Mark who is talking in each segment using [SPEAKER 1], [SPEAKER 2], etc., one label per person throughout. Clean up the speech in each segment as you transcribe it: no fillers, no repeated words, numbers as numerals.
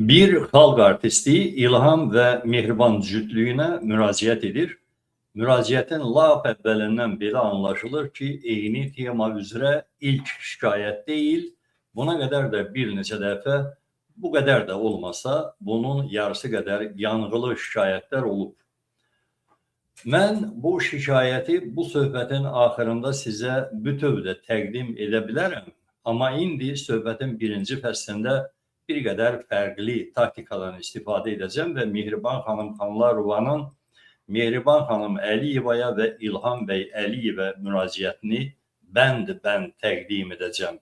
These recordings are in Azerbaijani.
[SPEAKER 1] Bir xalq artisti İlham və Mehriban cütlüyünə müraciət edir. Müraciətin lap əvvəlindən belə anlaşılır ki, eyni tema üzrə ilk şikayət deyil. Buna qədər də bir neçə dəfə, bu qədər də olmasa, bunun yarısı qədər yanğılı şikayətlər olub. Mən bu şikayəti bu söhbətin axırında sizə bütövdə təqdim edə bilərəm. Amma indi söhbətin birinci fəslində bir qədər fərqli taktikadan istifadə edəcəm və Mehriban xanım Xanlarovanın Mehriban xanım Əliyevaya və İlham bəy Əliyevə müraciətini bənd-bənd təqdim edəcəm.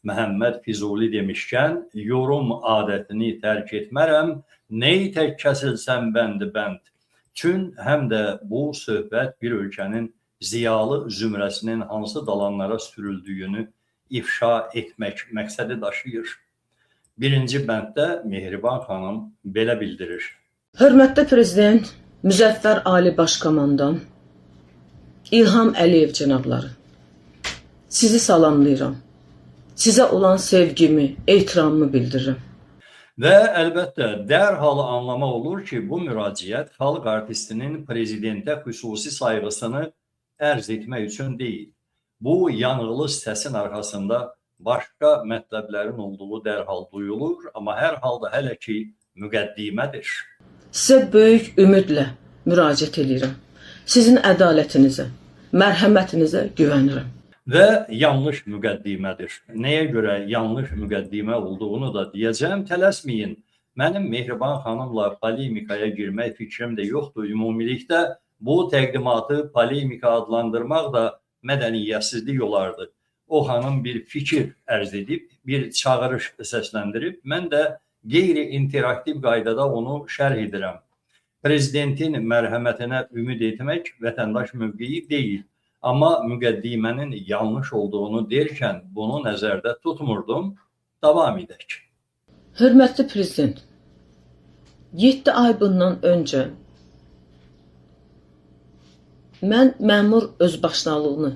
[SPEAKER 1] Məhəmməd Füzuli demişkən, yorum adətini tərk etmərəm, ney tək kəsilsən bənd-bənd. Çün həm də bu söhbət bir ölkənin ziyalı zümrəsinin hansı dalanlara sürüldüyünü ifşa etmək məqsədi daşıyır. Birinci bənddə Mehriban xanım belə bildirir.
[SPEAKER 2] Hörmətli Prezident, Müzəffər Ali Başkomandan, İlham Əliyev cənabları, sizi salamlayıram. Sizə olan sevgimi, ehtiramımı bildirirəm.
[SPEAKER 1] Və əlbəttə, dərhal anlamaq olur ki, bu müraciət xalq artistinin prezidentə xüsusi sayğısını ərz etmək üçün deyil. Bu yanğılı səsin arxasında başqa mətləblərin olduğu dərhal duyulur, amma hər halda hələ ki müqəddimədir.
[SPEAKER 2] Sizə böyük ümidlə müraciət edirəm. Sizin ədalətinizə, mərhəmətinizə güvənirəm.
[SPEAKER 1] Və yanlış müqəddimədir. Nəyə görə yanlış müqəddimə olduğunu da deyəcəm, tələsməyin. Mənim Mehriban xanımla polemikaya girmək fikrim də yoxdur. Ümumilikdə bu təqdimatı polemika adlandırmaq da mədəniyyətsizlik olardı. O xanım bir fikir ərz edib, bir çağırış səsləndirib, mən də qeyri-interaktiv qaydada onu şərh edirəm. Prezidentin mərhəmətinə ümid etmək vətəndaş mövqeyi deyil. Amma müqəddimənin yanlış olduğunu derkən bunu nəzərdə tutmurdum. Davam edək.
[SPEAKER 2] Hörmətli Prezident, 7 ay bundan öncə mən məmur özbaşınalığını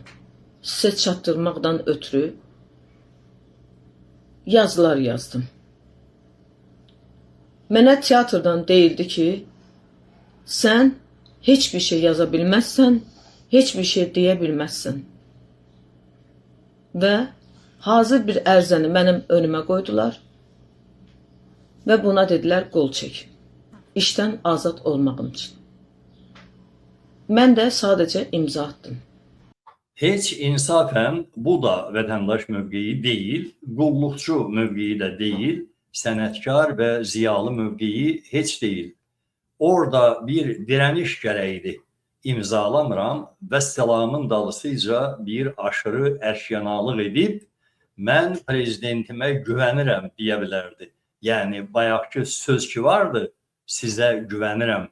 [SPEAKER 2] sizə çatdırmaqdan ötürü yazılar yazdım. Mənə teatrdan deyildi ki, sən heç bir şey yaza bilməzsən, heç bir şey deyə bilməzsən. Və hazır bir ərizəni mənim önümə qoydular və buna dedilər qol çək. İşdən azad olmağım üçün. Mən də sadəcə imza atdım.
[SPEAKER 1] Heç insafən bu da vətəndaş mövqeyi deyil, qulluqçu mövqeyi də deyil, sənətkar və ziyalı mövqeyi heç deyil. Orada bir dirəniş gərəkdir. İmzalamıram və səlamın dalısıca bir aşırı əşyanalıq edib, mən prezidentimə güvənirəm deyə bilərdi. Yəni, bayaqki söz ki vardı, sizə güvənirəm.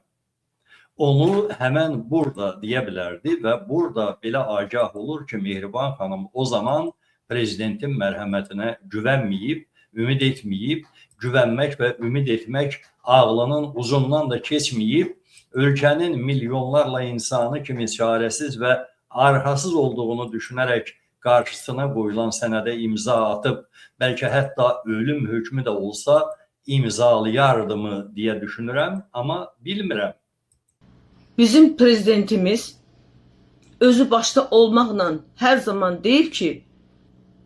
[SPEAKER 1] Onu həmən burada deyə bilərdi və burada belə agah olur ki, Mehriban xanım o zaman prezidentin mərhəmətinə güvənməyib, ümid etməyib, güvənmək və ümid etmək ağlının uzundan da keçməyib, ölkənin milyonlarla insanı kimi çarəsiz və arxasız olduğunu düşünərək qarşısına qoyulan sənədə imza atıb, bəlkə hətta ölüm hökmü də olsa imzalayardımı deyə düşünürəm, amma bilmirəm.
[SPEAKER 2] Bizim prezidentimiz özü başda olmaqla hər zaman deyir ki,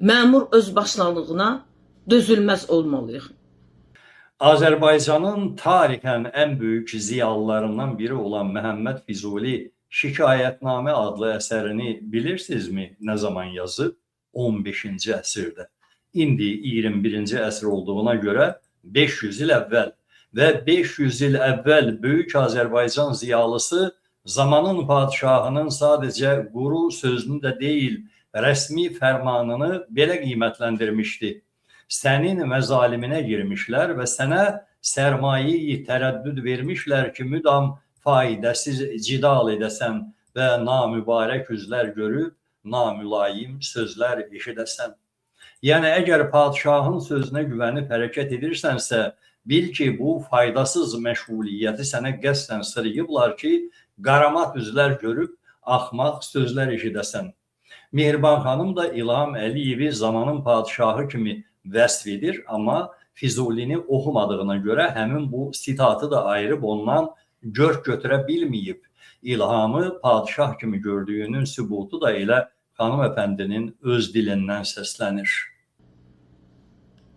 [SPEAKER 2] məmur özbaşınalığına dözülməz olmalıyıq.
[SPEAKER 1] Azərbaycanın tarixən ən böyük ziyalılarından biri olan Məhəmməd Füzuli Şikayətnamə adlı əsərini bilirsinizmi nə zaman yazıb? 15-ci əsrdə. İndi 21-ci əsr olduğuna görə 500 il əvvəl və 500 il əvvəl böyük Azərbaycan ziyalısı zamanın padişahının sadəcə quru sözünü də deyil, rəsmi fərmanını belə qiymətləndirmişdi. Sənin məzaliminə girmişlər və sənə sərmayeyi tərəddüd vermişlər ki, müdam faydasız cidal edəsən və namübarək üzlər görüb, namülayim sözlər eşidəsən. Yəni, əgər padişahın sözünə güvənib hərəkət edirsənsə, bil ki, bu faydasız məşğuliyyəti sənə qəsdən sırıyıblar ki, qaramat üzlər görüb, axmaq sözlər eşidəsən. Mehriban xanım da İlham Əliyevi zamanın padişahı kimi vəsf edir, amma Füzulini oxumadığına görə həmin bu sitatı da ayırıb ondan görk götürə bilməyib. İlhamı padişah kimi gördüyünün sübutu da elə hanımefendinin öz dilindən səslənir.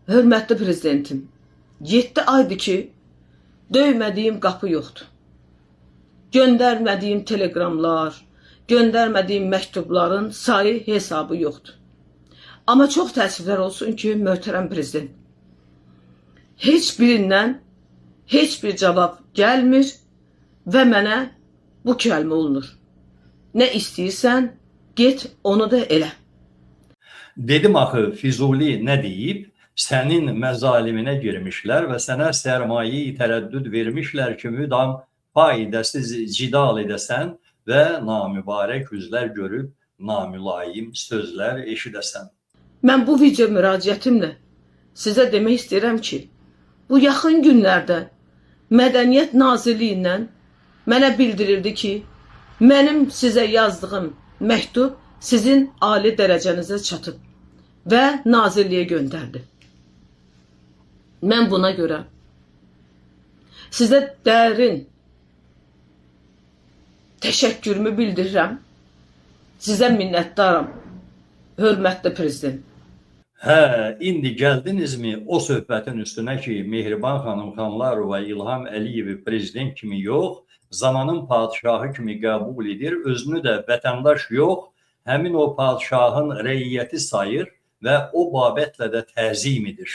[SPEAKER 2] Hörmətli prezidentim, 7 aydır ki, döymədiyim qapı yoxdur. Göndərmədiyim telegramlar, göndərmədiyim məktubların sayı hesabı yoxdur. Amma çox təəssüflər olsun ki, möhtərəm prezident, heç birindən heç bir cavab gəlmir və mənə bu kəlmə olunur. Nə istəyirsən, get onu da elə.
[SPEAKER 1] Dedim axı Füzuli nə deyib? Sənin məzaliminə girmişlər və sənə sərmayeyi tərəddüd vermişlər ki, müdam faydasız cidal edəsən və namübarək üzlər görüb namülayim sözlər eşidəsən.
[SPEAKER 2] Mən bu video müraciətimlə sizə demək istəyirəm ki, bu yaxın günlərdə Mədəniyyət Nazirliyindən mənə bildirildi ki, mənim sizə yazdığım məktub sizin ali dərəcənizə çatıb və nazirliyə göndərdi. Mən buna görə sizə dərin təşəkkürümü bildirirəm. Sizə minnətdaram, hörmətli prezident.
[SPEAKER 1] İndi gəldinizmi o söhbətin üstünə ki, Mehriban xanım Xanlarova İlham Əliyevi prezident kimi yox, zamanın padişahı kimi qəbul edir, özünü də vətəndaş yox, həmin o padişahın rəiyyəti sayır və o babətlə də təzim edir.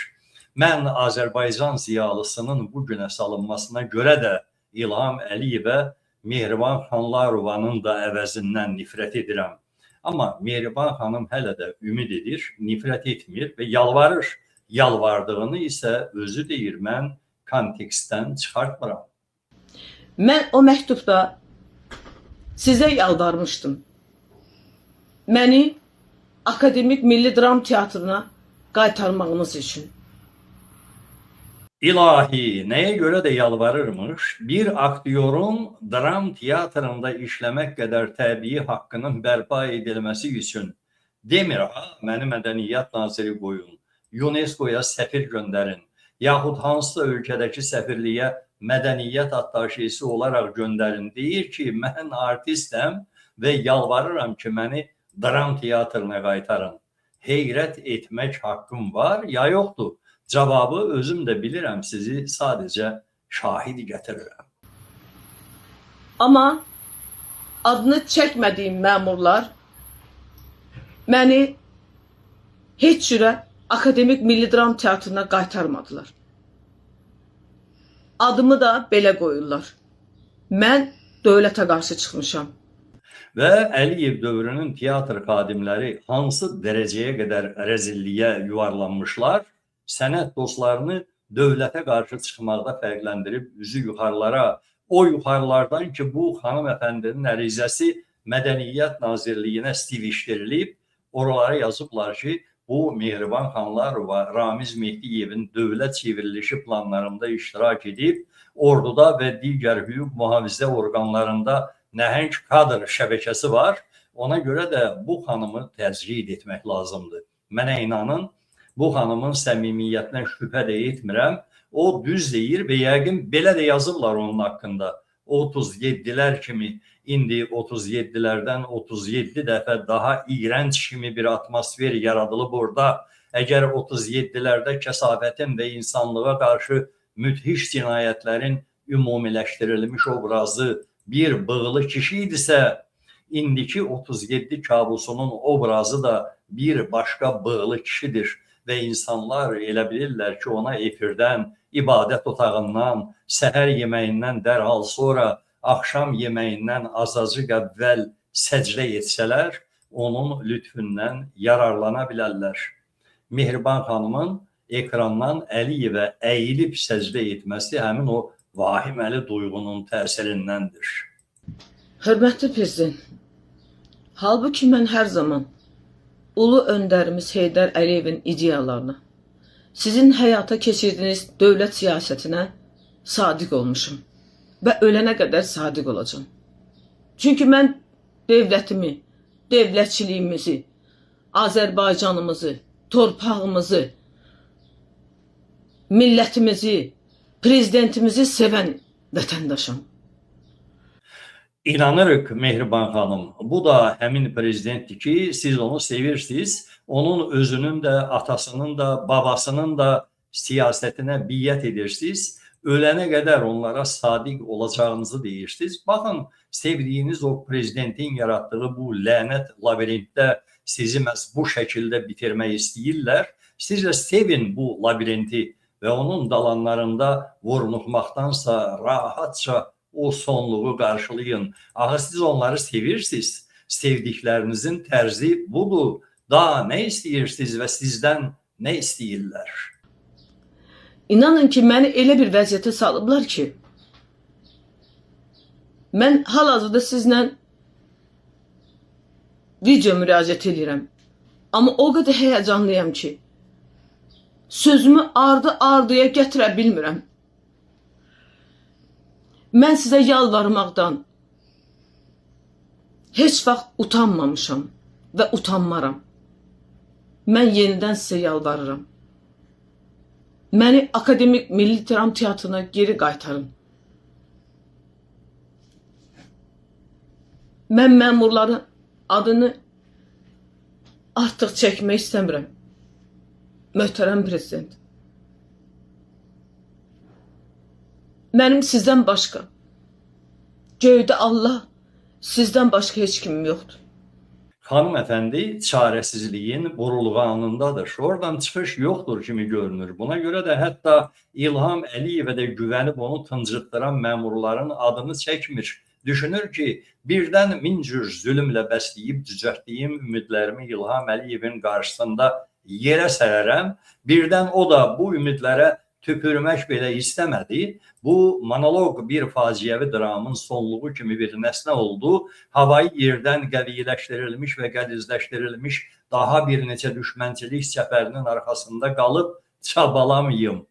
[SPEAKER 1] Mən Azərbaycan ziyalısının bu günə salınmasına görə də İlham Əliyevə Mehriban Xanlarovanın da əvəzindən nifrət edirəm. Amma Mehriban xanım hələ də ümid edir, nifrət etmir və yalvarır. Yalvardığını isə özü deyir, mən kontekstdən çıxartmıram.
[SPEAKER 2] Mən o məktubda sizə yalvarmışdım. Məni Akademik Milli Dram Teatrına qaytarmağınız üçün.
[SPEAKER 1] İlahi, nəyə görə də yalvarırmış? Bir aktyorun dram teatrında işləmək qədər təbii haqqının bərpa edilməsi üçün demir, məni Mədəniyyət Naziri qoyun, UNESCO-ya səfir göndərin, yaxud hansısa ölkədəki səfirliyə mədəniyyət attaşesi olaraq göndərin. Deyir ki, mən artistəm və yalvarıram ki, məni dram teatrına qaytarın. Heyrət etmək haqqım var ya yoxdur? Cavabı özüm də bilirəm, sizi sadəcə şahid gətirirəm.
[SPEAKER 2] Amma adını çəkmədiyim məmurlar məni heç cürə Akademik Milli Dram Teatrına qaytarmadılar. Adımı da belə qoyurlar. Mən dövlətə qarşı çıxmışam.
[SPEAKER 1] Və Əliyev dövrünün teatr xadimləri hansı dərəcəyə qədər rəzilliyə yuvarlanmışlar? Sənət dostlarını dövlətə qarşı çıxmaqda fərqləndirib üzü yuxarılara, o yuxarılardan ki, bu hanımefendinin ərizəsi Mədəniyyət Nazirliyinə stivişdirilib, oralara yazıblar ki, bu Mehriban Xanlarova Ramiz Mehdiyevin dövlət çevrilişi planlarında iştirak edib, orduda və digər hüquq mühafizə orqanlarında nəhəng kadr şəbəkəsi var. Ona görə də bu xanımı təcrid etmək lazımdır. Mənə inanın, bu xanımın səmimiyyətinə şübhə də etmirəm. O düz deyir və yəqin belə də yazırlar onun haqqında. 37'lər kimi, indi 37'lərdən 37 dəfə daha iğrənc kimi bir atmosfer yaradılıb orada. Əgər 37'lərdə kəsafətin və insanlığa qarşı müthiş cinayətlərin ümumiləşdirilmiş obrazı bir bığlı kişi idisə, indiki 37 kabusunun obrazı da bir başqa bığlı kişidir. Və insanlar elə bilirlər ki, ona efirdən, ibadət otağından, səhər yeməyindən dərhal sonra, axşam yeməyindən azacıq əvvəl səcdə etsələr, onun lütfündən yararlana bilərlər. Mehriban xanımın ekrandan Əliyevə əyilib səcdə etməsi həmin o vahiməli duyğunun təsirindəndir.
[SPEAKER 2] Hörmətli prezident, halbuki mən hər zaman ulu öndərimiz Heydər Əliyevin ideyalarına, sizin həyata keçirdiyiniz dövlət siyasətinə sadiq olmuşum və ölənə qədər sadiq olacağım. Çünki mən dövlətimi, dövlətçiliyimizi, Azərbaycanımızı, torpağımızı, millətimizi, prezidentimizi sevən vətəndaşam.
[SPEAKER 1] İnanırıq Mehriban xanım. Bu da həmin prezidentdir ki, siz onu sevirsiniz. Onun özünün də, atasının da, babasının da siyasetinə biyyət edirsiniz. Ölənə qədər onlara sadiq olacağınızı deyirsiniz. Baxın, sevdiyiniz o prezidentin yaratdığı bu lənət labirintdə sizi məhz bu şəkildə bitirmək istəyirlər. Siz də sevin bu labirinti və onun dalanlarında vurnuxmaqdansa rahatça o sonluğu qarşılayın. Axı siz onları sevirsiniz. Sevdiklərinizin tərzi budur. Daha nə istəyirsiniz və sizdən nə istəyirlər?
[SPEAKER 2] İnanın ki, məni elə bir vəziyyətə salıblar ki, mən hal-hazırda sizlə video müraciət edirəm. Amma o qədər həyəcanlıyam ki, sözümü ardı-ardıya gətirə bilmirəm. Mən sizə yalvarmaqdan heç vaxt utanmamışam və utanmaram. Mən yenidən sizə yalvarıram. Məni Akademik Milli Dram Teatrına geri qaytarın. Mən məmurların adını artıq çəkmək istəmirəm. Möhtərəm prezident. Mənim sizdən başqa, göydə Allah, sizdən başqa heç kimim yoxdur.
[SPEAKER 1] Hanımefendi çarəsizliyin burulğu anındadır. Oradan çıxış yoxdur kimi görünür. Buna görə də hətta İlham Əliyevə də güvənib onu tıncıtdıran məmurların adını çəkmir. Düşünür ki, birdən min cür zülmlə bəsləyib cücərtdiyim ümidlərimi İlham Əliyevin qarşısında yerə sərərəm. Birdən o da bu ümidlərə tüpürmək belə istəmədi. Bu monoloq bir faciəvi dramın sonluğu kimi bir nəsnə oldu. Havayı yerdən qəviləşdirilmiş və qəlizləşdirilmiş daha bir neçə düşmənçilik çəpərinin arxasında qalıb çabalamayım.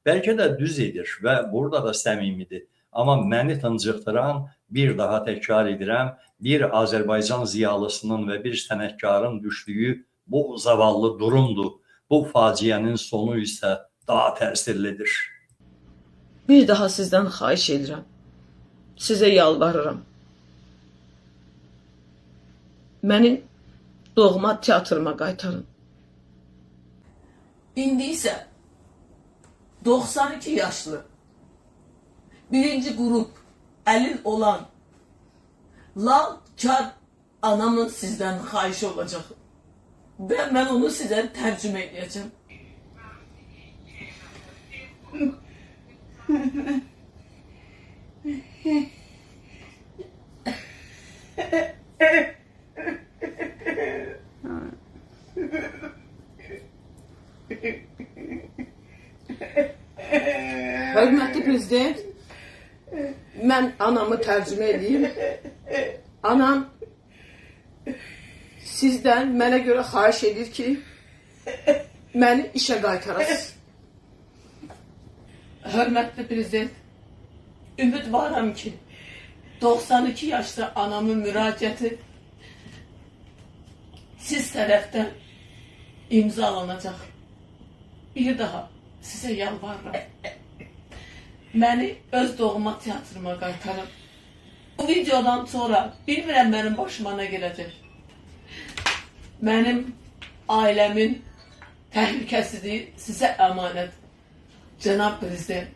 [SPEAKER 1] Bəlkə də düz edir və burada da səmimidir. Amma məni tıncıqdıran, bir daha təkrar edirəm, bir Azərbaycan ziyalısının və bir sənətkarın düşdüyü bu zavallı durumdur. Bu faciənin sonu isə daha təsirlidir.
[SPEAKER 2] Bir daha sizdən xahiş edirəm. Sizə yalvarıram. Məni doğma teatrıma qaytarın.
[SPEAKER 3] İndi isə 92 yaşlı birinci qrup əlil olan lal kar anamın sizdən xahişi olacaq. Və mən onu sizə tərcümə edəcəm.
[SPEAKER 2] Hörmətli prezident, mən anamı tərcümə edeyim. Anam sizdən mənə görə xahiş edir ki, məni işə qaytarasınız.
[SPEAKER 3] Hörmətli prezident, ümidvaram ki 92 yaşlı anamın müraciəti siz tərəfdən imzalanacaq. Bir daha sizə yalvarıram. Məni öz doğma teatrıma qaytarın. Bu videodan sonra bilmirəm mənim başıma nə gələcək. Mənim ailəmin təhlükəsizliyi sizə əmanət. Cənab Prezident.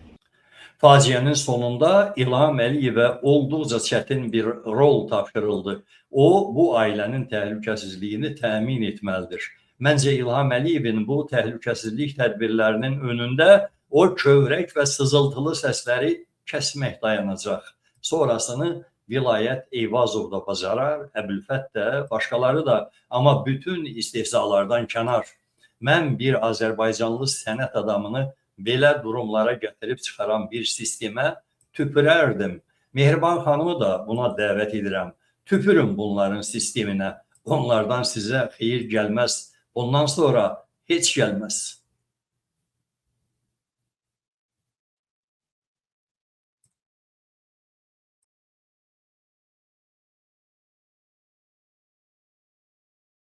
[SPEAKER 1] Faciənin sonunda İlham Əliyevə olduqca çətin bir rol tapşırıldı. O, bu ailənin təhlükəsizliyini təmin etməlidir. Məncə İlham Əliyevin bu təhlükəsizlik tədbirlərinin önündə o kövrək və sızıltılı səsləri kəsmək dayanacaq. Sonrasını Vilayət Eyvazov da bacarar, Əbülfət də, başqaları da. Amma bütün istehzalardan kənar. Mən bir Azərbaycanlı sənət adamını belə durumlara gətirib çıxaran bir sistemə tüpürərdim. Mehriban xanımı da buna dəvət edirəm. Tüpürün bunların sisteminə. Onlardan sizə xeyir gəlməz. Ondan sonra heç gəlməz.